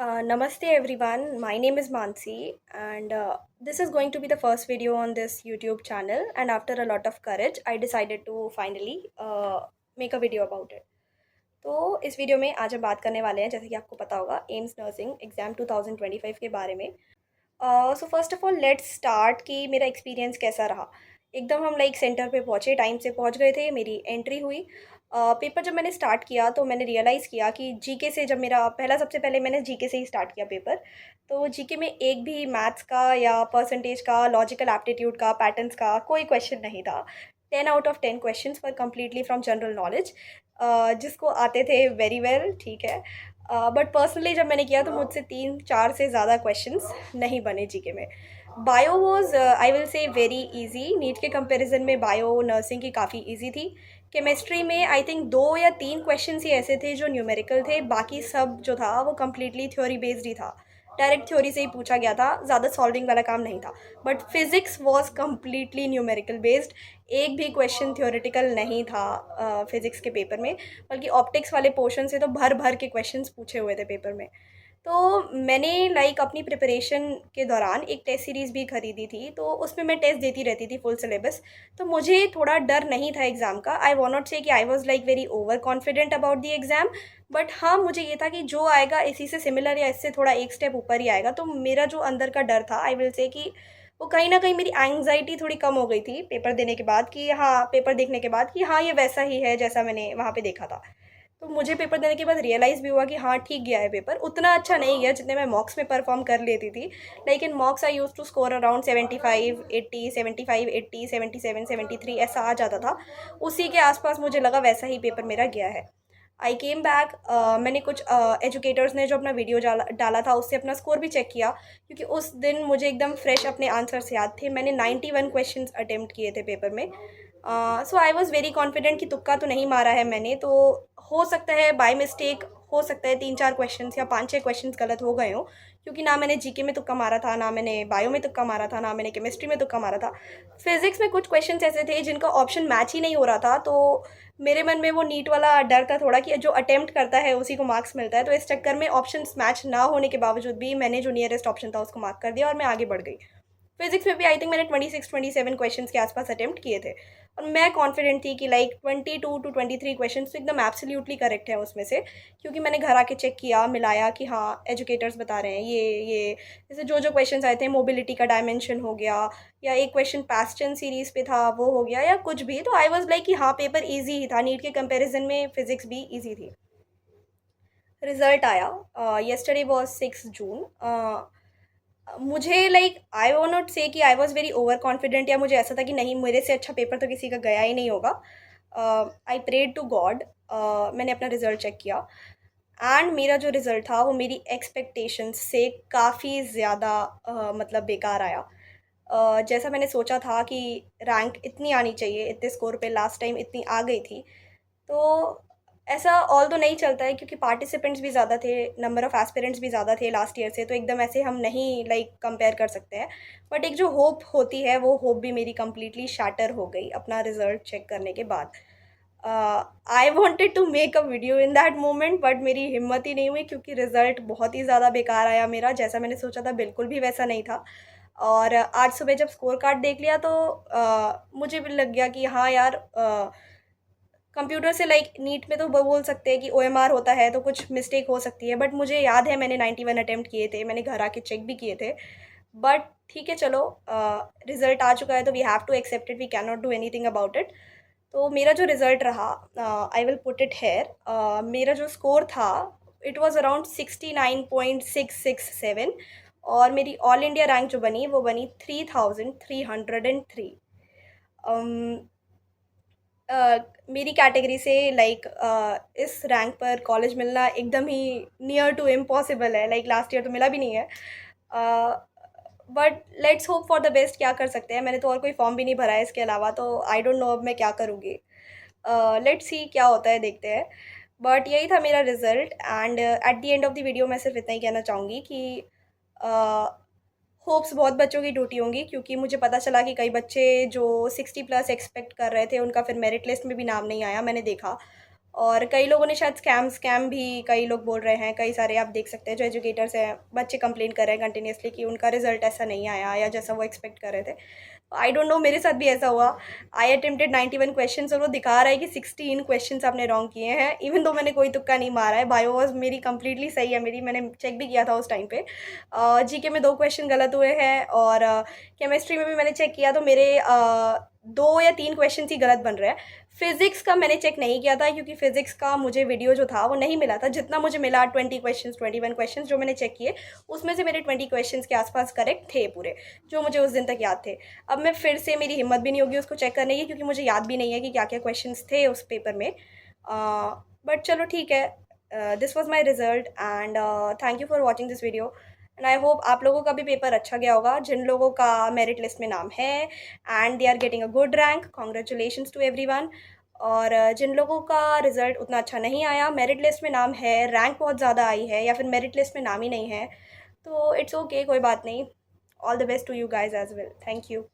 Namaste everyone, my name is Mansi and this is going to be the first video on this YouTube channel, and after a lot of courage I decided to finally make a video about it. तो इस video में आज हम बात करने वाले हैं, जैसे कि आपको पता होगा, एम्स नर्सिंग एग्ज़ाम 2025 के बारे में। So first of all let's start कि मेरा एक्सपीरियंस कैसा रहा। एकदम हम लाइक सेंटर पे पहुँचे, टाइम से पहुँच गए थे, मेरी एंट्री हुई। पेपर जब मैंने स्टार्ट किया तो मैंने रियलाइज़ किया कि जीके से, जब मेरा पहला सबसे पहले मैंने जीके से ही स्टार्ट किया पेपर। तो जीके में एक भी मैथ्स का या परसेंटेज का, लॉजिकल एप्टीट्यूड का, पैटर्न्स का कोई क्वेश्चन नहीं था। 10 out of 10 questions were completely from general knowledge, जिसको आते थे वेरी वेल, ठीक है। बट पर्सनली जब मैंने किया तो मुझसे 3-4 से ज़्यादा क्वेश्चंस नहीं बने जीके में। Bio was I will say very easy. NEET के कंपैरिजन में बायो नर्सिंग की काफ़ी इजी थी। केमिस्ट्री में आई थिंक 2 या 3 क्वेश्चंस ही ऐसे थे जो न्यूमेरिकल थे, बाकी सब जो था वो कम्प्लीटली थ्योरी बेस्ड ही था। डायरेक्ट थ्योरी से ही पूछा गया था, ज़्यादा सॉल्विंग वाला काम नहीं था। But physics was completely numerical based. एक भी क्वेश्चन थ्योरेटिकल नहीं था फिज़िक्स के पेपर में, बल्कि ऑप्टिक्स वाले पोर्शन से तो भर भर के क्वेश्चंस पूछे हुए थे पेपर में। तो मैंने लाइक अपनी प्रिपरेशन के दौरान एक टेस्ट सीरीज़ भी ख़रीदी थी, तो उसमें मैं टेस्ट देती रहती थी फुल सिलेबस। तो मुझे थोड़ा डर नहीं था एग्ज़ाम का। आई वॉन्ट नॉट से कि I was like very over confident about the exam, but हाँ, मुझे ये था कि जो आएगा इसी से सिमिलर या इससे थोड़ा एक स्टेप ऊपर ही आएगा। तो मेरा जो अंदर का डर था, आई विल से कि वो कहीं न कहीं, मेरी एंग्ज़ायटी थोड़ी कम हो गई थी पेपर देने के बाद, कि हाँ, पेपर देखने के बाद कि हाँ, ये वैसा ही है जैसा मैंने वहाँ पे देखा था। तो मुझे पेपर देने के बाद रियलाइज़ भी हुआ कि हाँ, ठीक गया है पेपर। उतना अच्छा नहीं गया जितने मैं मॉक्स में परफ़ॉर्म कर लेती थी। Like in mocks I used to score around 75, 80, 75, 80, 77, 73 ऐसा आ जाता था। उसी के आस-पास मुझे लगा वैसा ही पेपर मेरा गया है। आई केम बैक, मैंने कुछ एजुकेटर्स ने जो अपना वीडियो डाला डाला था उससे अपना स्कोर भी चेक किया, क्योंकि उस दिन मुझे एकदम फ्रेश अपने आंसर्स याद थे। मैंने 91 क्वेश्चंस अटेम्प्ट किए थे पेपर में। सो आई वॉज़ वेरी कॉन्फिडेंट कि तुक्का तो नहीं मारा है मैंने, तो हो सकता है बाय मिस्टेक, हो सकता है 3-4 क्वेश्चंस या 5-6 क्वेश्चंस गलत हो गए हों, क्योंकि ना मैंने जीके में तुक्का मारा था, ना मैंने बायो में तुक्का मारा था, ना मैंने केमिस्ट्री में तुक्का मारा था। फिज़िक्स में कुछ क्वेश्चंस ऐसे थे जिनका ऑप्शन मैच ही नहीं हो रहा था, तो मेरे मन में वो नीट वाला डर था थोड़ा, कि जो अटेम्प्ट करता है उसी को मार्क्स मिलता है। तो इस चक्कर में ऑप्शंस मैच ना होने के बावजूद भी मैंने जो नियरेस्ट ऑप्शन था उसको मार्क कर दिया और मैं आगे बढ़ गई। फिजिक्स में भी आई थिंक मैंने 26-27 क्वेश्चंस के आसपास अटेम्प्ट किए थे, और मैं कॉन्फिडेंट थी कि लाइक 22 to 23 क्वेश्चंस तो एकदम एब्सोल्युटली करेक्ट है उसमें से, क्योंकि मैंने घर आके चेक किया, मिलाया कि हाँ, एजुकेटर्स बता रहे हैं ये जैसे जो जो क्वेश्चंस आए थे, मोबिलिटी का डायमेंशन हो गया, या एक क्वेश्चन पास्टन सीरीज़ पे था वो हो गया, या कुछ भी। तो आई वॉज लाइक कि हाँ, पेपर ईजी ही था, नीट के कंपेरिजन में फिजिक्स भी ईजी थी। रिज़ल्ट आया, येस्टरडे वॉज 6 जून। मुझे लाइक आई वॉन्ट नॉट से कि I was very over confident, या मुझे ऐसा था कि नहीं, मेरे से अच्छा पेपर तो किसी का गया ही नहीं होगा। I prayed to God. मैंने अपना रिज़ल्ट चेक किया, एंड मेरा जो रिज़ल्ट था वो मेरी एक्सपेक्टेशंस से काफ़ी ज़्यादा मतलब बेकार आया। जैसा मैंने सोचा था कि रैंक इतनी आनी चाहिए, इतने स्कोर पे लास्ट टाइम इतनी आ गई थी, तो ऐसा ऑल तो नहीं चलता है, क्योंकि पार्टिसिपेंट्स भी ज़्यादा थे, नंबर ऑफ़ एस्पिरेंट्स भी ज़्यादा थे लास्ट ईयर से, तो एकदम ऐसे हम नहीं लाइक कंपेयर कर सकते हैं। बट एक जो होप होती है, वो होप भी मेरी कम्प्लीटली शैटर हो गई अपना रिज़ल्ट चेक करने के बाद। I wanted to make a video in that moment, but मेरी हिम्मत ही नहीं हुई, क्योंकि रिज़ल्ट बहुत ही ज़्यादा बेकार आया मेरा। जैसा मैंने सोचा था बिल्कुल भी वैसा नहीं था। और आज सुबह जब स्कोर कार्ड देख लिया तो मुझे भी लग गया कि हाँ यार, कंप्यूटर से लाइक नीट में तो बोल सकते हैं कि ओएमआर होता है तो कुछ मिस्टेक हो सकती है, बट मुझे याद है मैंने 91 अटेम्प्ट किए थे, मैंने घर आके चेक भी किए थे। बट ठीक है, चलो, रिज़ल्ट आ चुका है तो we have to accept it, we can not do anything about it. तो मेरा जो रिज़ल्ट रहा, I will put it here. मेरा जो स्कोर था, इट वाज अराउंड 69.667, और मेरी ऑल इंडिया रैंक जो बनी वो बनी 3303। मेरी कैटेगरी से लाइक इस रैंक पर कॉलेज मिलना एकदम ही नियर टू इम्पॉसिबल है। लाइक लास्ट ईयर तो मिला भी नहीं है। But let's hope for the best. क्या कर सकते हैं, मैंने तो और कोई फॉर्म भी नहीं भरा है इसके अलावा, तो आई डोंट नो अब मैं क्या करूँगी। लेट्स सी क्या होता है, देखते हैं। बट यही था मेरा result, and at the end of the video मैं सिर्फ इतना ही कहना चाहूँगी कि होप्स बहुत बच्चों की टूटी होंगी, क्योंकि मुझे पता चला कि कई बच्चे जो 60 प्लस एक्सपेक्ट कर रहे थे, उनका फिर मेरिट लिस्ट में भी नाम नहीं आया, मैंने देखा। और कई लोगों ने शायद स्कैम भी कई लोग बोल रहे हैं, कई सारे आप देख सकते हैं जो एजुकेटर्स हैं, बच्चे कंप्लेन कर रहे हैं कंटिन्यूसली कि उनका रिजल्ट ऐसा नहीं आया या जैसा वो एक्सपेक्ट कर रहे थे। आई डोंट नो, मेरे साथ भी ऐसा हुआ। आई अटेम्प्टेड 91 क्वेश्चन और वो दिखा रहा है कि 16 क्वेश्चन आपने रॉन्ग किए हैं, इवन दो मैंने कोई तुक्का नहीं मारा है। बायो वॉज मेरी कंप्लीटली सही है, मेरी मैंने चेक भी किया था उस टाइम पे। जीके में 2 क्वेश्चन गलत हुए हैं, और केमिस्ट्री में भी मैंने चेक किया तो मेरे 2 या 3 क्वेश्चन ही गलत बन रहे हैं। फिजिक्स का मैंने चेक नहीं किया था क्योंकि फिजिक्स का मुझे वीडियो जो था वो नहीं मिला था। जितना मुझे मिला 20 क्वेश्चन 21 क्वेश्चन जो मैंने चेक किए, उसमें से मेरे 20 क्वेश्चन के आसपास करेक्ट थे पूरे, जो मुझे उस दिन तक याद थे। अब मैं फिर से, मेरी हिम्मत भी नहीं होगी उसको चेक करने की क्योंकि मुझे याद भी नहीं है कि क्या क्या क्वेश्चंस थे उस पेपर में। बट चलो ठीक है, this was my result and thank you for watching this video. And I hope आप लोगों का भी पेपर अच्छा गया होगा, जिन लोगों का मेरिट लिस्ट में नाम है and they are getting a good rank, congratulations to everyone. और जिन लोगों का रिजल्ट उतना अच्छा नहीं आया, मेरिट लिस्ट में नाम है, रैंक बहुत ज़्यादा आई है, या फिर मेरिट लिस्ट में नाम ही नहीं है, तो इट्स ओके, कोई बात नहीं। All the best to you guys as well. Thank you.